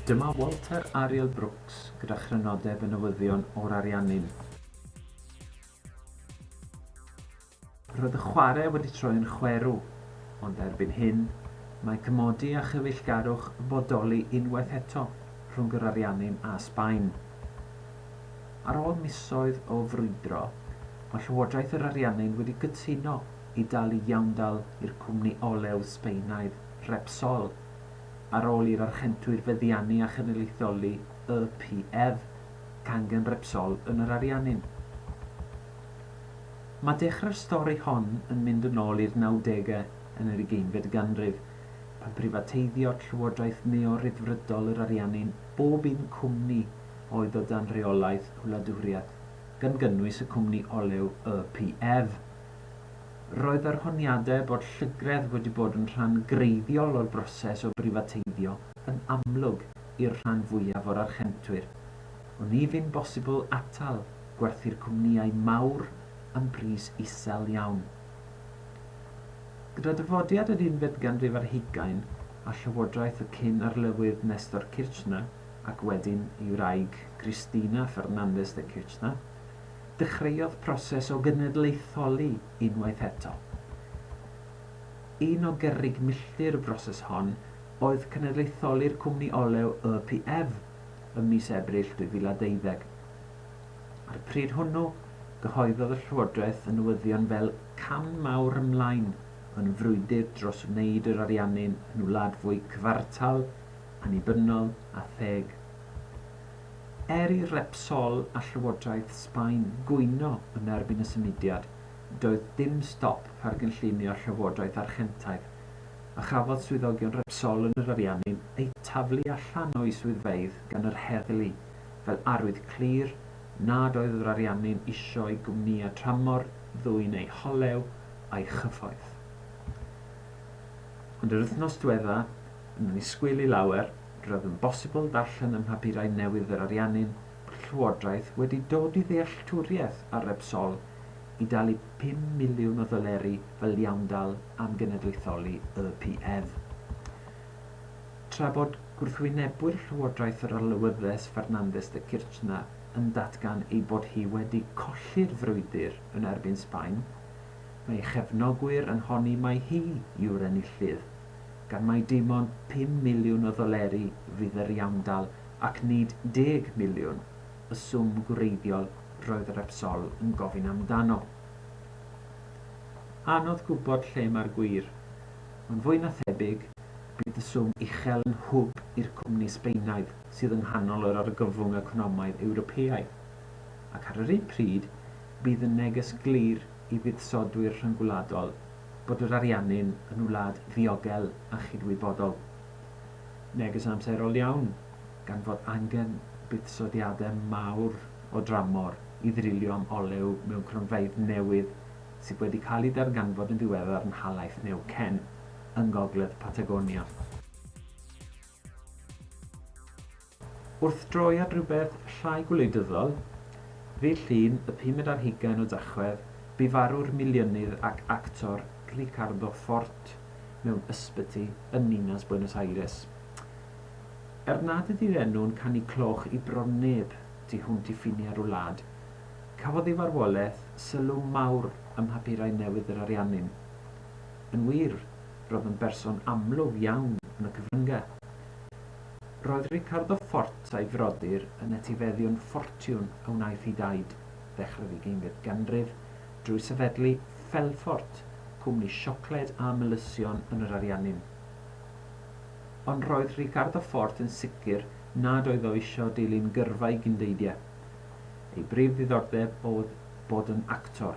Dyma Walter Ariel Brooks gyda chrynodeb y newyddion o'r ariannin. Roedd y chwarae wedi troi'n chwerw, ond erbyn hyn, mae cymodi a chyfeillgarwch yn bodoli unwaith eto rhwng yr ariannin a Sbaen. Ar ôl misoedd o frwydro, mae Llywodraeth yr Ariannin wedi cytuno i dalu iawndal i'r cwmni olew Sbaenaidd Repsol ar ôl i'r archentwyr feddiannu a chenedlaetholi YPF cangen Repsol yn yr ariannin. Mae dechrau'r stori hon yn mynd yn ôl i'r 90au yn yr 20fed ganrif, pan prifateiddiodd Llywodraeth neo-Rydfrydol yr ariannin bob un cwmni oedd o dan reolaeth wladwriaeth, gan gynnwys y cwmni olew YPF. Roedd yr honiadau bod llygredd wedi bod yn rhan greiddiol o'r broses o brifateiddio yn amlwg i'r rhan fwyaf o'r archentwyr, ond ni fy'n bosibl atal gwerthu'r cwmnïau mawr am bris isel iawn. Gyda dyfodiad yr 11fed ganrif ar 20 a Llywodraeth y cyn arlywydd Nestor Kirchner ac wedyn ei wraig Cristina Fernandez de Kirchner, dechreuodd proses o genedlaetholi unwaith eto. Un o gerrig milltir y broses hon oedd cenedlaetholi'r cwmni olew YPF ym mis Ebrill 2012. Ar y pryd hwnnw, gyhoeddodd y Llywodraeth y newyddion fel cam mawr ymlaen yn frwydr dros wneud yr ariannin yn wlad fwy cyfartal, annibynnol a theg. I Repsol a Llywodraeth Sbaen gwyno yn erbyn y symudiad, doedd dim stop ar gynllunio Llywodraeth Argentaidd, a chafodd swyddogion Repsol yn yr ariannin eu taflu allan o'i swyddfeydd gan yr heddlu, fel arwydd clir nad oedd yr ariannin isio i gwmnïau tramor ddwyn eu holew a'i chyffoeth. Ond yr wythnos diwetha, yn ysgwyl i lawer, roedd yn bosibl darllen ym mhapurau newydd yr ariannin bod Llywodraeth wedi dod i ddealltwriaeth ar Repsol i dalu $5 miliwn fel iawndal am genedlaetholi YPF. Tra bod gwrthwynebwyr Llywodraeth yr arlywyddus Fernandez de Kirchner yn datgan ei bod hi wedi colli'r frwydr yn erbyn Sbaen, mae chefnogwyr yn honni mai hi yw'r enillydd, gan mai dim ond $5 miliwn fydd yr iawndal ac nid $10 miliwn, y swm gwreiddiol roedd Repsol yn gofyn amdano. Anodd gwybod lle mae'r gwir, ond fwy na thebyg bydd y swm uchel yn hwb i'r cwmni Sbaenaidd sydd yng nghanol yr argyfwng economaidd Ewropeaidd, ac ar yr un pryd bydd yn neges glir i fuddsodwyr rhyngwladol bod yr ariannin yn wlad ddiogel a chydwybodol. Neges amserol iawn, gan fod angen buddsoddiadau mawr o dramor i ddrilio am olew mewn cronfeydd newydd sydd wedi cael ei darganfod yn ddiweddar yn halaeth New Ken yng ngogledd Patagonia. Wrth droi at rhywbeth llai gwleidyddol, fe llun y 15 o Dachwedd bu farw'r miliynnydd ac actor Ricardo Fort mewn ysbyty yn Ninas Buenos Aires. Nad ydy'r enw'n canu cloch i bron neb tu hwnt i ffiniau'r wlad, cafodd ei farwolaeth sylw mawr ym mhapurau newydd yr ariannin. Yn wir, roedd yn berson amlwg iawn yn y cyfryngau. Roedd Ricardo Fort a'i frodyr yn etifeddion ffortiwn a wnaeth i daid, ddechrau'r 20fed ganrif, drwy sefydlu Felfort, cwmni siocled a melysion yn yr ariannin. Ond roedd Ricardo Fort yn sicr nad oedd o eisiau dilyn gyrfau gyndeidiau. Ei brif ddiddordeb oedd bod yn actor,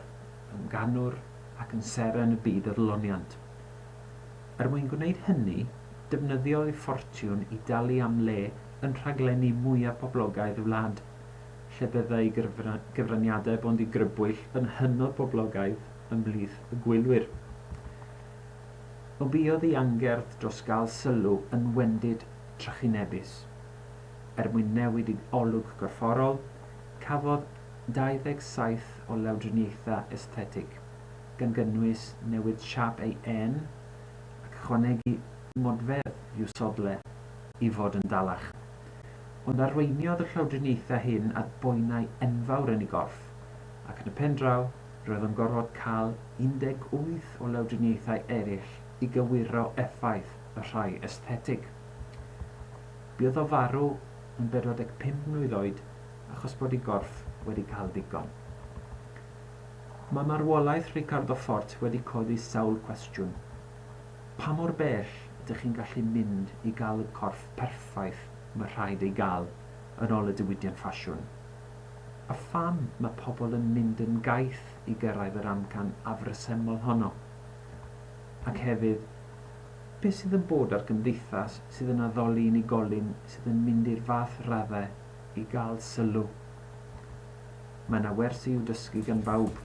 yn ganwr ac yn seren y byd y ddyloniant. Mwyn gwneud hynny, defnyddiodd ei ffortiwn i dalu am le yn rhaglenni mwyaf poblogaidd y wlad, lle byddai gyfraniadau bond i grybwyll yn hynod poblogaidd ymhlith y gwylwyr. Obiodd ei angerdd dros gael sylw yn wendid trychinebus. Mwyn newid ei olwg gorfforol, cafodd 27 o lawdriniaethau esthetig, gan gynnwys newid siap ei en ac ychwanegu modfedd i'w sodle i fod yn dalach. ond arweiniodd y llawdriniaethau hyn at boenau enfawr yn ei gorff, ac yn y pen draw, roedd yn gorfod cael 18 o lawdriniaethau eraill i gywiro effaith y rhai esthetig. Buodd o farw yn 45 mlwydd oed achos bod ei gorff wedi cael digon. Mae marwolaeth Ricardo Fort wedi codi sawl cwestiwn. Pa mor bell ydych chi'n gallu mynd i gael y corff perffaith mae rhaid ei gael yn ôl y diwydiant ffasiwn? A pham mae pobl yn mynd yn gaeth i gyrraedd yr amcan afresymol honno? Ac hefyd, beth sydd yn bod ar gymdeithas sydd yn addoli unigolyn sydd yn mynd i'r fath raddau i gael sylw? Mae yna wers i'w dysgu gan bawb.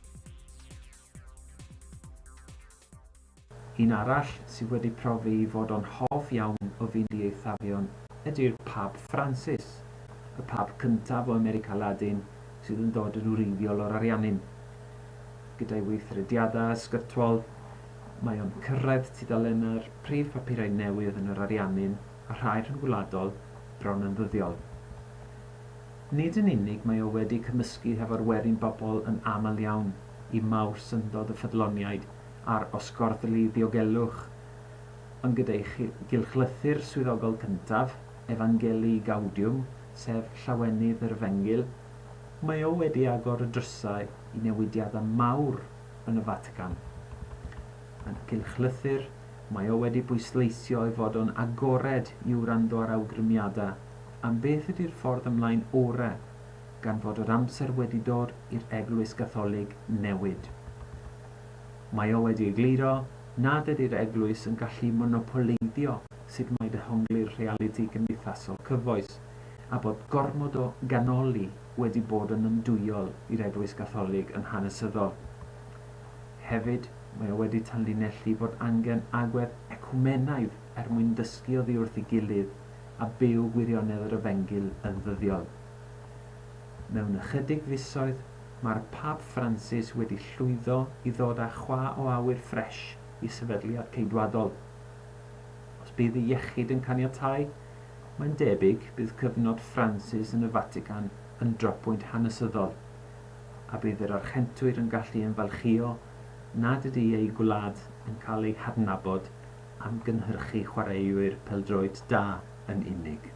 Un arall sydd wedi profi i fod o'n hoff iawn o fynd i eithafion ydy'r pab Francis, y pab cyntaf o America Ladin sydd yn dod yn wreiddiol o'r ariannin. Gyda'i weithrediadau ysgyrtwol, mae o'n cyrraedd tudalenau'r prif papurau newydd yn yr ariannin a rhai rhyngwladol bron yn ddyddiol. Nid yn unig mae o wedi cymysgu hefo'r werin bobl yn aml iawn i mawr syndod y ffyddloniaid a'r osgorddlu ddiogelwch, ond gyda'i gylchlythyr swyddogol cyntaf, Efangeli Gaudium, sef llawenydd yr Efengil, mae o wedi agor y drysau i newidiadau mawr yn y Vatican. Yn gylchlythyr, mae o wedi bwysleisio ei fod o'n agored i wrando ar awgrymiadau am beth ydy'r ffordd ymlaen orau gan fod yr amser wedi dod i'r Eglwys Gatholig newid. Mae o wedi egluro nad ydy'r eglwys yn gallu monopoleiddio sut mae dehongli'r realiti gymdeithasol cyfoes a bod gormod o ganoli wedi bod yn ymdwyol i'r eglwys Gatholig yn hanesyddol. Hefyd, mae o wedi tanlinellu fod angen agwedd ecwmenaidd mwyn dysgu oddi wrth ei gilydd a byw gwirionedd yr Efengil yn ddyddiol. Mewn ychydig fisoedd, mae'r pab Francis wedi llwyddo i ddod â chwa o awyr ffres i sefydliad ceidwadol. Os bydd ei iechyd yn caniatáu, mae'n debyg bydd cyfnod Francis yn y Vatican yn dropwynt hanesyddol, a bydd yr archentwyr yn gallu ymfalchio nad ydy ei gwlad yn cael ei hadnabod am gynhyrchu chwaraewyr pêl-droed da yn unig.